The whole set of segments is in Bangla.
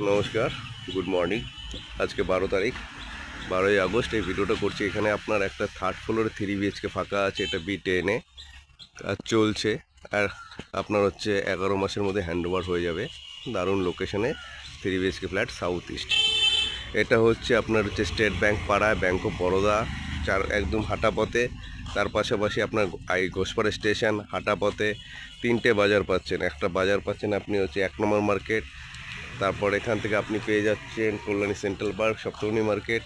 নমস্কার, গুড মর্নিং। আজকে 12 তারিখ, 12ই আগস্ট। এই ভিডিওটা করছি। এখানে আপনার একটা থার্ড ফ্লোরে 3 BHK ফাঁকা আছে, এটা B10-এ কাজ চলছে। আর আপনার হচ্ছে 11 মাসের মধ্যে হ্যান্ডওভার হয়ে যাবে। দারুণ লোকেশনে 3 BHK ফ্ল্যাট, সাউথ ইস্ট। এটা হচ্ছে আপনার হচ্ছে স্টেট ব্যাংক পাড়ায়, ব্যাংক অফ বরোদা, একদম হাঁটা পথে। তার পাশাপাশি আপনার ঘোষপাড়া স্টেশন, হাঁটা পথে 3টে বাজার পাচ্ছেন। একটা বাজার পাচ্ছেন আপনি হচ্ছে 1 নম্বর মার্কেট, তারপর এখান থেকে আপনি পেয়ে যাচ্ছেন কল্যাণী সেন্ট্রাল পার্ক, সপ্তমী মার্কেট,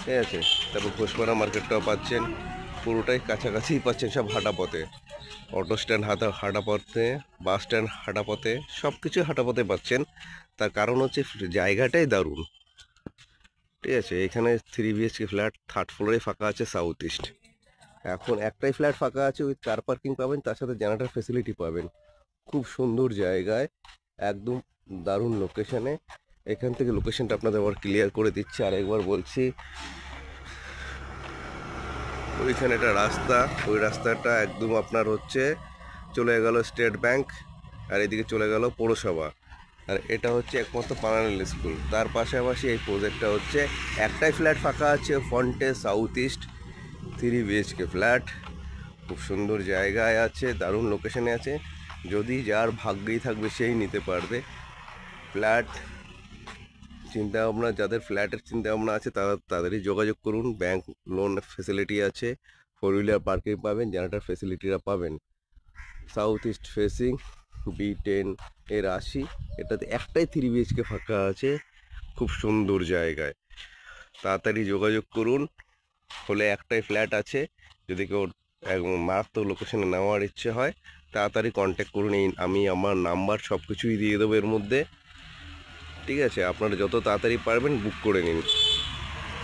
ঠিক আছে। তারপর ঘোষপাড়া মার্কেটটাও পাচ্ছেন। পুরোটাই কাছাকাছিই পাচ্ছেন, সব হাঁটা পথে। অটো স্ট্যান্ড হাঁটা পথে, বাস স্ট্যান্ড হাঁটা পথে, সব কিছু হাঁটা পথে পাচ্ছেন। তার কারণ হচ্ছে জায়গাটাই দারুণ, ঠিক আছে। এখানে 3 BHK ফ্ল্যাট থার্ড ফ্লোরে ফাঁকা আছে, সাউথ ইস্ট। এখন একটাই ফ্ল্যাট ফাঁকা আছে, উইথ কার পার্কিং পাবেন, তার সাথে জেনারেটর ফেসিলিটি পাবেন। খুব সুন্দর জায়গায়, একদম দারুণ লোকেশনে। এখান থেকে লোকেশনটা আপনাদের আবার ক্লিয়ার করে দিচ্ছি, আরেকবার বলছি। ওইখানে একটা রাস্তা, ওই রাস্তাটা একদম আপনার হচ্ছে চলে গেল স্টেট ব্যাংক, আর এদিকে চলে গেল পৌরসভা। আর এটা হচ্ছে একমাত্র পার্মানেন্ট স্কুল। তার পাশাপাশি এই প্রজেক্টটা হচ্ছে একটাই ফ্ল্যাট ফাঁকা আছে ফ্রন্টে, সাউথ ইস্ট 3 BHK ফ্ল্যাট। খুব সুন্দর জায়গায় আছে, দারুণ লোকেশনে আছে। যদি যার ভাগ্যেই থাকবে সেই নিতে পারবে ফ্ল্যাট। চিন্তাভাবনা, যাদের ফ্ল্যাটের চিন্তাভাবনা আছে তারা তাদেরই যোগাযোগ করুন। ব্যাংক লোন ফেসিলিটি আছে, 4 হুইলার পার্কিং পাবেন, জেনারেটর ফেসিলিটিরা পাবেন। সাউথ ইস্ট ফেসিং, B10-এর 80। এটাতে একটাই 3 BHK ফাঁকা আছে, খুব সুন্দর জায়গায়। তাড়াতাড়ি যোগাযোগ করুন। হলে একটাই ফ্ল্যাট আছে, যদি কেউ মারাত্মক লোকেশনে নেওয়ার ইচ্ছে হয় তাড়াতাড়ি কন্ট্যাক্ট করুন। আমি আমার নাম্বার সব কিছুই দিয়ে দেবো এর মধ্যে, ঠিক আছে। আপনারা যত তাড়াতাড়ি পারবেন বুক করে নিন।